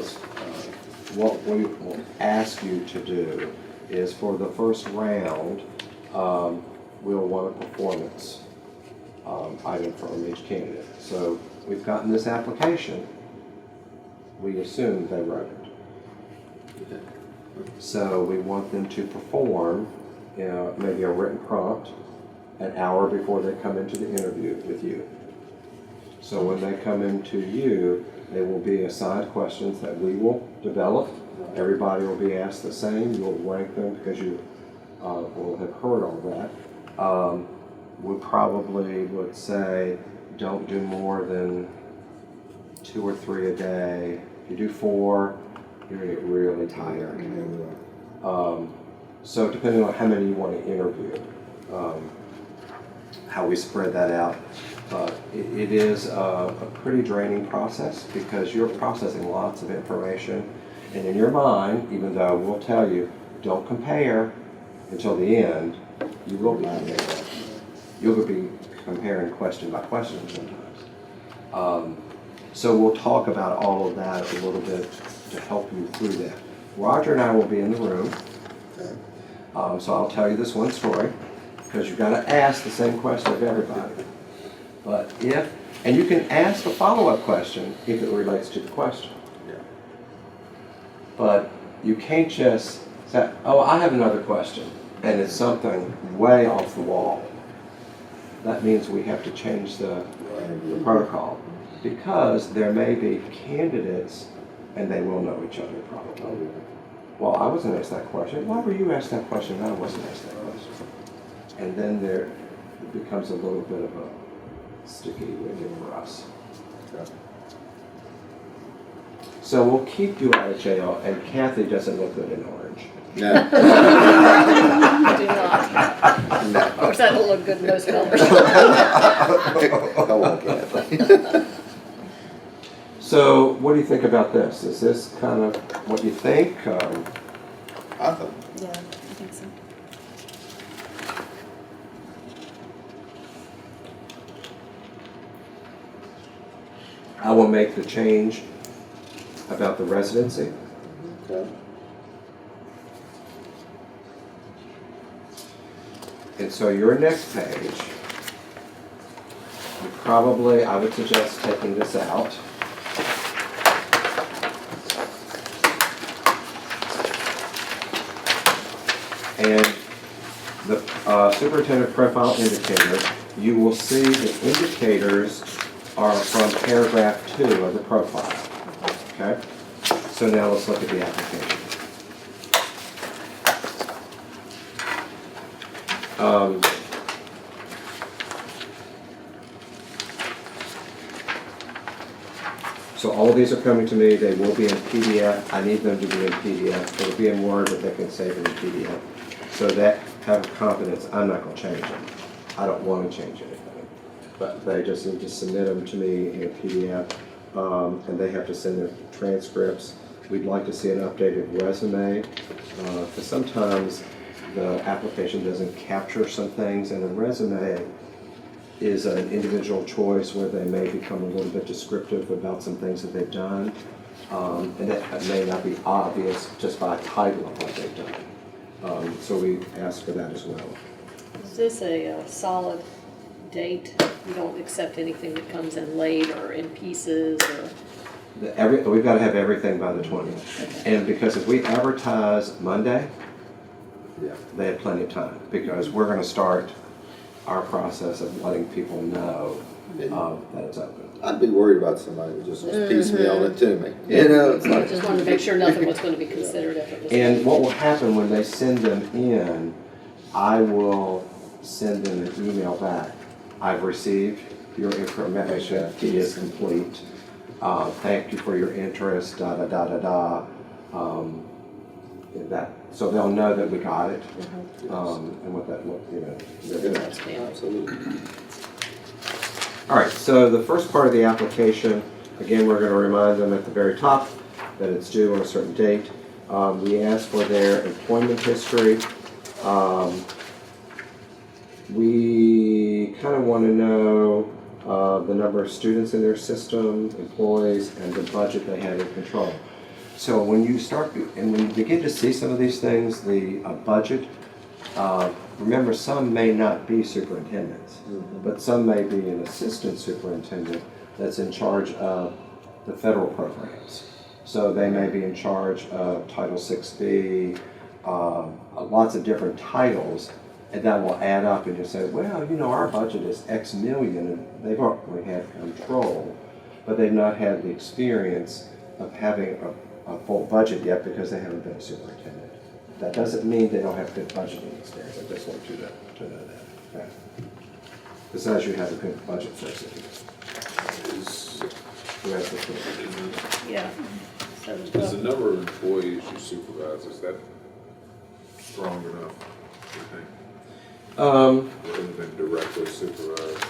S4: what we will ask you to do is for the first round, we'll want a performance item from each candidate. So we've gotten this application, we assume they wrote it. So we want them to perform, maybe a written prompt an hour before they come into the interview with you. So when they come into you, they will be assigned questions that we will develop. Everybody will be asked the same. You'll rank them because you will have heard all that. We probably would say don't do more than 2 or 3 a day. If you do 4, you're going to get really tired. So depending on how many you want to interview, how we spread that out. It is a pretty draining process because you're processing lots of information. And in your mind, even though we'll tell you, don't compare until the end, you will be comparing. You'll be comparing question by question sometimes. So we'll talk about all of that a little bit to help you through that. Roger and I will be in the room. So I'll tell you this one story because you've got to ask the same question of everybody. But and you can ask a follow-up question if it relates to the question. But you can't just say, oh, I have another question, and it's something way off the wall. That means we have to change the protocol because there may be candidates and they will know each other probably. Well, I wasn't asked that question. Why were you asked that question and I wasn't asked that question? And then there becomes a little bit of a sticky wicket for us. So we'll keep you out of jail, and Kathy doesn't look good in orange.
S1: No.
S5: I do not. Of course, that will look good in most colors.
S1: Come on, Kathy.
S4: So what do you think about this? Is this kind of what you think?
S1: I thought,
S7: Yeah, I think so.
S4: I will make the change about the residency.
S1: okay.
S4: And so your next page, I would suggest taking this out. And the superintendent profile indicator, you will see the indicators are from paragraph 2 of the profile. Okay? So now let's look at the application. So all of these are coming to me. They will be in PDF. I need them to be in PDF. They'll be in Word, but they can save them in PDF. So that have confidence, I'm not going to change them. I don't want to change anything. But they just need to submit them to me in a PDF, and they have to send their transcripts. We'd like to see an updated resume, because sometimes the application doesn't capture some things, and a resume is an individual choice where they may become a little bit descriptive about some things that they've done. And that may not be obvious just by title of what they've done. So we ask for that as well.
S5: Is this a solid date? You don't accept anything that comes in late or in pieces or?
S4: We've got to have everything by the 20th. And because if we advertise Monday,
S1: Yeah.
S4: they have plenty of time, because we're going to start our process of letting people know that it's open.
S1: I'd be worried about somebody who just was piecemealing it to me. You know, it's
S5: I
S1: like.
S5: just wanted to make sure nothing was going to be considered if it was.
S4: And what will happen when they send them in, I will send them an email back. I've received your information, it is complete. Thank you for your interest, da da da da da. So they'll know that we got it, and what that looked,
S1: Absolutely.
S4: All right, so the first part of the application, again, we're going to remind them at the very top that it's due on a certain date. We ask for their employment history. We kind of want to know the number of students in their system, employees, and the budget they have in control. So when you when you begin to see some of these things, the budget, remember, some may not be superintendents, but some may be an assistant superintendent that's in charge of the federal programs. So they may be in charge of Title VI-B, lots of different titles, and that will add up, and you say, well, our budget is X million, and they've already had control, but they've not had the experience of having a full budget yet because they haven't been a superintendent. That doesn't mean they don't have good budgeting experience. I just want you to know that. Okay. Besides, you have a good budget person.
S5: Yeah.
S3: Is the number of employees you supervise, is that strong enough, you think? Rather than directly supervised?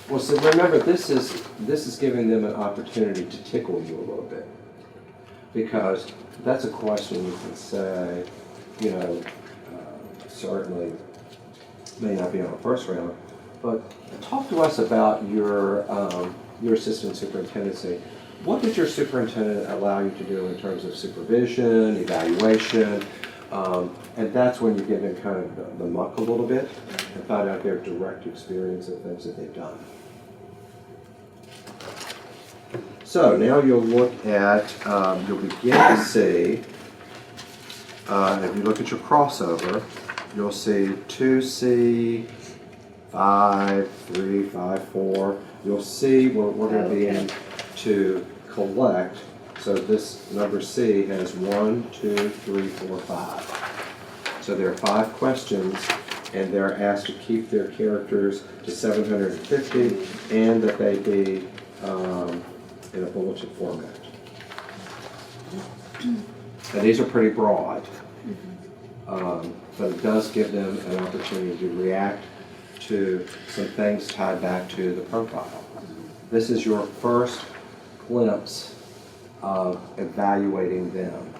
S4: Well, so remember, this is giving them an opportunity to tickle you a little bit, because that's a question you can say, certainly may not be on the first round, but talk to us about your assistant superintendency. What did your superintendent allow you to do in terms of supervision, evaluation? And that's when you get in kind of the muck a little bit and find out their direct experience of things that they've done. So now you'll look at, you'll begin to see, if you look at your crossover, you'll see 2C, 5, 3, 5, 4. You'll see where we're going to begin to collect. So this number C has 1, 2, 3, 4, 5. So there are 5 questions, and they're asked to keep their characters to 750 and that they be in a bulleted format. And these are pretty broad, but it does give them an opportunity to react to some things tied back to the profile. This is your first glimpse of evaluating them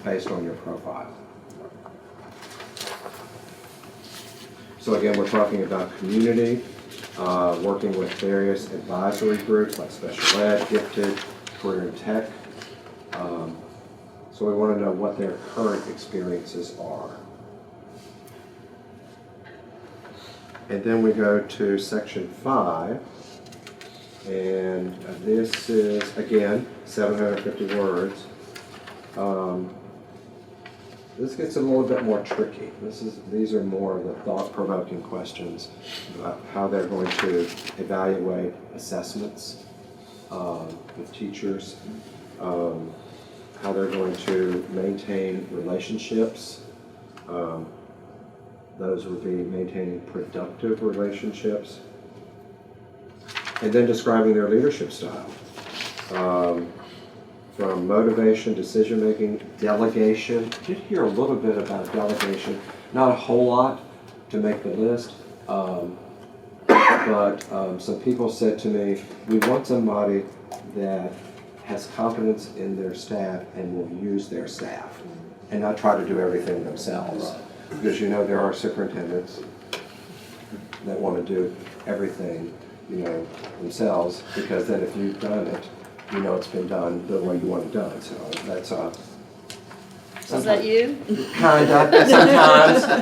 S4: based on your profile. So again, we're talking about community, working with various advisory groups like special ed, gifted, career and tech. So we want to know what their current experiences are. And then we go to section 5, and this is, again, 750 words. This gets a little bit more tricky. These are more of the thought-provoking questions about how they're going to evaluate assessments with teachers, how they're going to maintain relationships. Those would be maintaining productive relationships. And then describing their leadership style. From motivation, decision-making, delegation. I did hear a little bit about delegation. Not a whole lot to make the list. But some people said to me, we want somebody that has confidence in their staff and will use their staff and not try to do everything themselves. Because you know there are superintendents that want to do everything, themselves, because then if you've done it, you know it's been done the way you want it done, so that's
S5: Is that you?
S4: kinda,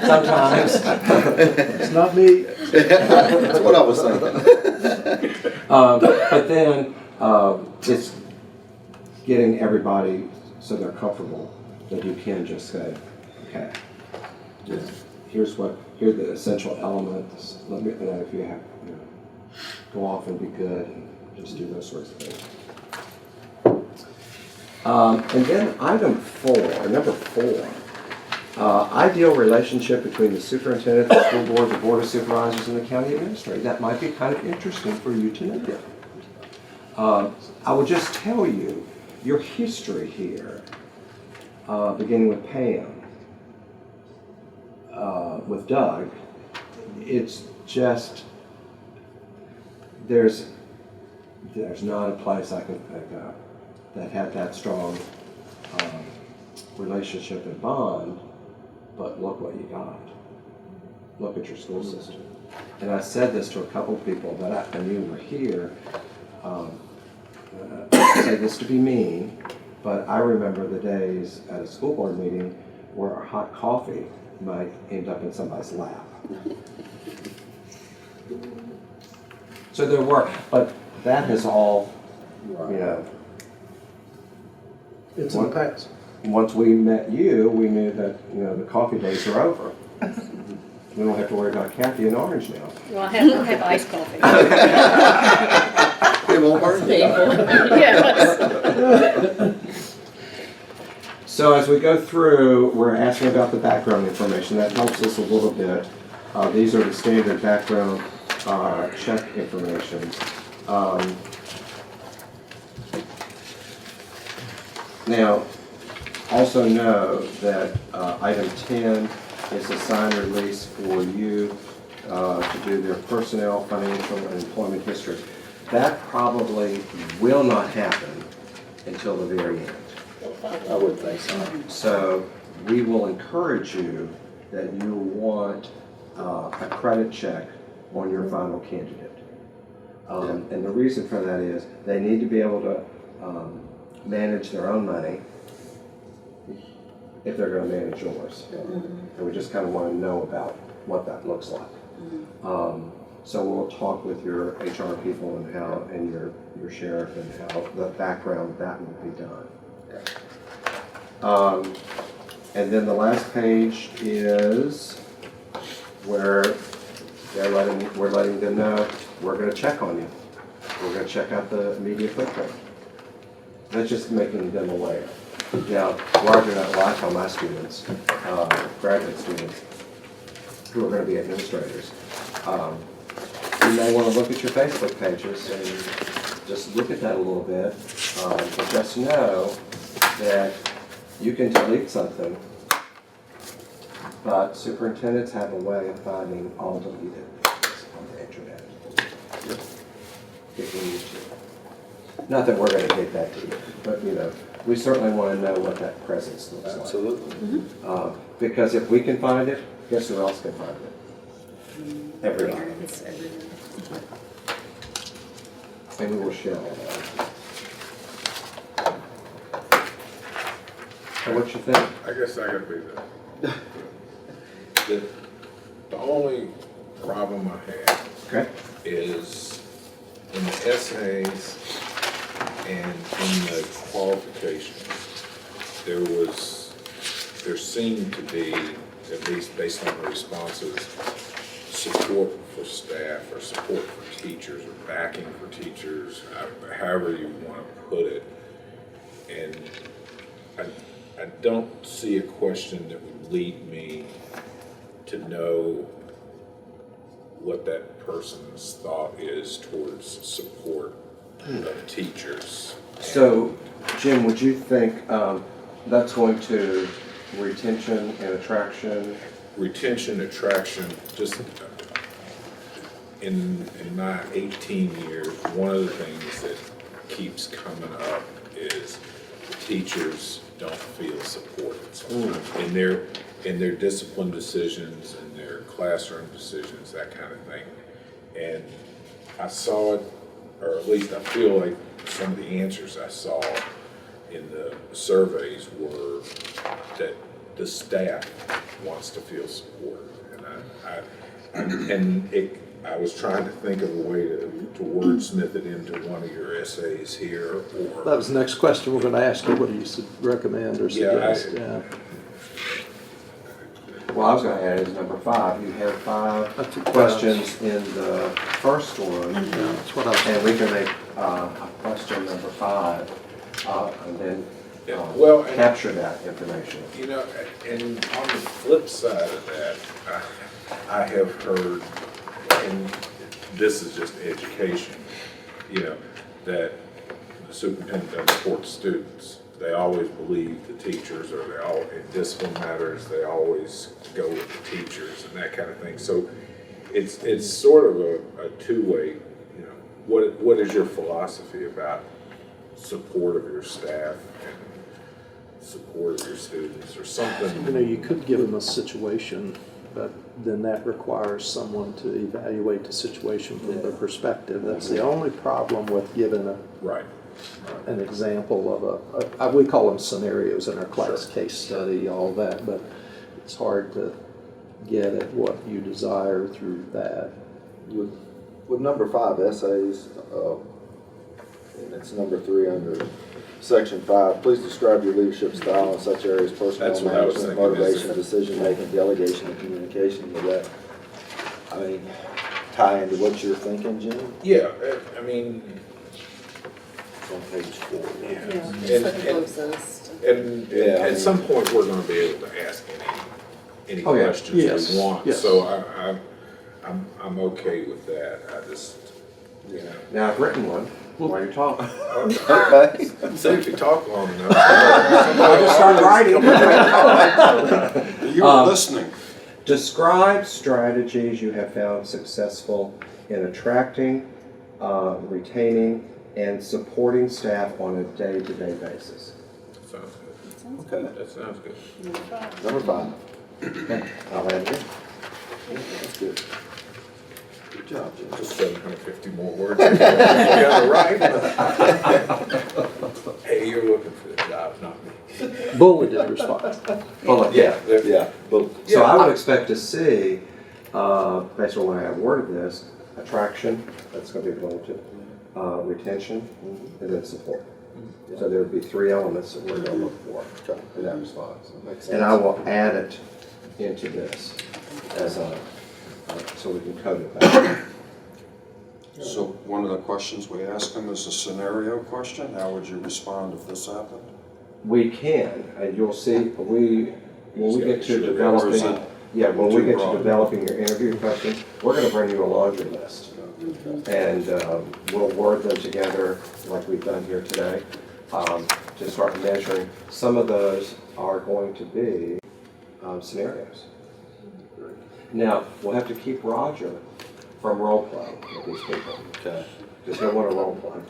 S4: sometimes.
S2: It's not me.
S1: That's what I was thinking.
S4: But then, it's getting everybody so they're comfortable that you can just say, okay, here are the essential elements, let me know if you have, go off and be good, and just do those sorts of things. And then number four, ideal relationship between the superintendent, the school board, the board of supervisors, and the county administrator. That might be kind of interesting for you to know. I will just tell you your history here, beginning with Pam, with Doug. It's just, there's not a place I can think of that had that strong relationship and bond, but look what you got. Look at your school system. And I said this to a couple of people that I knew were here. I don't say this to be mean, but I remember the days at a school board meeting where our hot coffee might end up in somebody's lap. So there were, but that has all,
S2: It's in the past.
S4: once we met you, we knew that, the coffee days are over. We don't have to worry about Kathy and Orange now.
S5: Well, I'll have iced coffee.
S1: It won't hurt you.
S5: Yes.
S4: So as we go through, we're asking about the background information. That helps us a little bit. These are the standard background check information. Now, also know that item 10 is a signed release for you to do their personnel, financial, and employment history. That probably will not happen until the very end.
S1: I would think so.
S4: So we will encourage you that you want a credit check on your final candidate. And the reason for that is they need to be able to manage their own money if they're going to manage yours. And we just kind of want to know about what that looks like. So we'll talk with your HR people and your sheriff and how the background of that will be done. And then the last page is where we're letting them know we're going to check on you. We're going to check out the media footprint. That's just making them aware. Now, larger than life on my students, graduate students, who are going to be administrators. You may want to look at your Facebook pages and just look at that a little bit, but just know that you can delete something, but superintendents have a way of finding all deleted things on the internet. If we need to. Not that we're going to get that to you, but we certainly want to know what that presence looks like.
S1: Absolutely.
S4: Because if we can find it, guess who else can find it? Everybody.
S5: It's everywhere.
S4: And we will share all that. So what you think?
S3: I guess I gotta be the only problem I have
S4: Okay.
S3: is in the essays and in the qualifications, there seemed to be, at least based on the responses, support for staff or support for teachers or backing for teachers, however you want to put it. And I don't see a question that would lead me to know what that person's thought is towards support of teachers.
S4: So, Jim, would you think that's going to retention and attraction?
S3: Retention, attraction, just in my 18 years, one of the things that keeps coming up is teachers don't feel supported sometimes. And in their discipline decisions and their classroom decisions, that kind of thing. And I saw it, or at least I feel like some of the answers I saw in the surveys were that the staff wants to feel supported. And I was trying to think of a way to wordsmith it into one of your essays here, or.
S2: That was the next question we're gonna ask you. What do you recommend or suggest? Yeah.
S4: Well, I was gonna add is number 5. You have 5
S2: That's a
S4: questions in the first one.
S2: Yeah, that's what I was.
S4: And we can make a question number 5, and then
S3: Yeah, well, and-
S4: capture that information.
S3: You know, and on the flip side of that, I have heard, and this is just education, you know, that the superintendent doesn't support students. They always believe the teachers, or they all, in discipline matters, they always go with the teachers and that kind of thing. So it's sort of a two-way, you know, what is your philosophy about support of your staff and support of your students, or something?
S2: You know, you could give them a situation, but then that requires someone to evaluate the situation from their perspective. That's the only problem with giving
S3: Right.
S2: an example of we call them scenarios in our class, case study, all that, but it's hard to get at what you desire through that.
S1: With number 5 essays, and it's number 3 under section 5, please describe your leadership style in such areas, personnel
S3: That's what I was
S1: management,
S3: thinking,
S1: motivation,
S3: is it-
S1: decision-making, delegation, and communication. Would that, I mean, tie into what you're thinking, Jim?
S3: Yeah, I mean,
S1: It's on page 4.
S3: yeah.
S5: Yeah,
S3: And-
S5: it's the
S3: and-
S5: closest.
S3: And
S1: Yeah, I
S3: at
S1: mean-
S3: some point, we're gonna be able to ask any
S4: Oh, yeah.
S3: questions
S2: Yes,
S3: we want.
S2: yes.
S3: So I'm okay with that. I just, you know.
S4: Now, I've written one while you're talking.
S1: Okay.
S3: So if you talk long enough.
S4: I just started writing.
S6: You were listening.
S4: Describe strategies you have found successful in attracting, retaining, and supporting staff on a day-to-day basis.
S3: Sounds good.
S1: Okay.
S3: That sounds good.
S1: Number 5.
S4: I'll add it.
S1: That's good. Good job, Jim.
S3: Just 750 more words. You got it right. Hey, you're looking for the job, not me.
S2: Bulleted response.
S4: Well, yeah.
S1: Yeah, but
S4: So I would expect to see, based on the way I worded this, attraction, that's going to be relative, retention, and then support. So there would be 3 elements that we're going to look for in that response.
S1: makes
S4: And I
S1: sense.
S4: will add it into this as so we can code it back.
S6: So one of the questions we ask them is a scenario question. How would you respond if this happened?
S4: We can, and you'll see, when we get to
S6: Or is
S4: developing,
S6: it
S4: when we
S6: too
S4: get to
S6: broad?
S4: developing your interview questions, we're going to bring you a laundry list. And we'll word them together like we've done here today, to start measuring. Some of those are going to be scenarios. Now, we'll have to keep Roger from role playing with these people.
S1: Okay.
S4: Because he'll want to role play.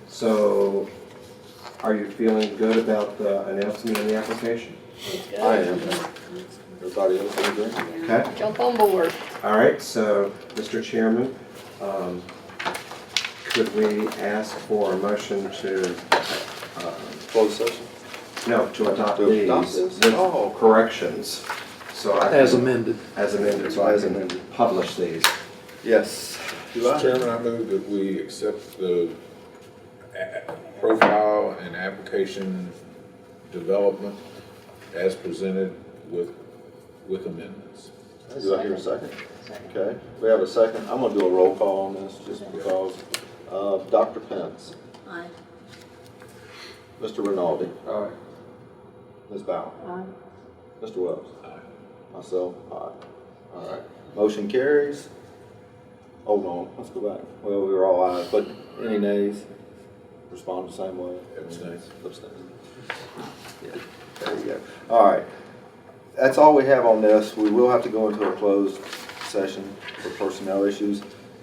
S4: So, are you feeling good about the announcement in the application?
S1: I am. Everybody else agree?
S4: Okay.
S5: Jump on board.
S4: All right, so, Mr. Chairman, could we ask for a motion to,
S1: Closed session?
S4: no, to adopt
S1: To
S4: these
S1: adopt this?
S4: with
S1: Oh.
S4: corrections? So I
S2: As
S4: can-
S2: amended.
S4: As amended, so I
S1: As
S4: can
S1: amended.
S4: publish these.
S1: Yes. Do
S3: Mr.
S1: I?
S3: Chairman, I move that we accept the profile and application development as presented with amendments.
S1: Do I hear a second? Okay, we have a second. I'm gonna do a roll call on this just because. Dr. Pence,
S7: Aye.
S1: Mr. Rinaldi,
S6: Aye.
S1: Ms. Bauer,
S5: Aye.
S1: Mr. Wells,
S3: Aye.
S1: myself, aye. All right, motion carries. Hold on, let's go back. Well, we were all ayes, but any nays? Respond the same way?
S3: Abstain.
S1: Abstain. Yeah, there you go. All right, that's all we have on this. We will have to go into a closed session for personnel issues.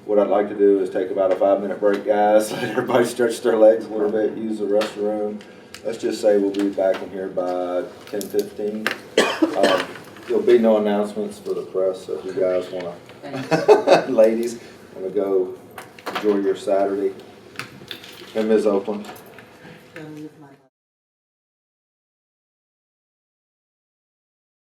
S1: what I'd like to do is take about a 5-minute break, guys. Let everybody stretch their legs a little bit, use the restroom. Let's just say we'll be back in here by 10:15. There'll be no announcements for the press, so if you guys wanna, ladies, wanna go enjoy your Saturday. And Ms. Oakland.
S7: Go with my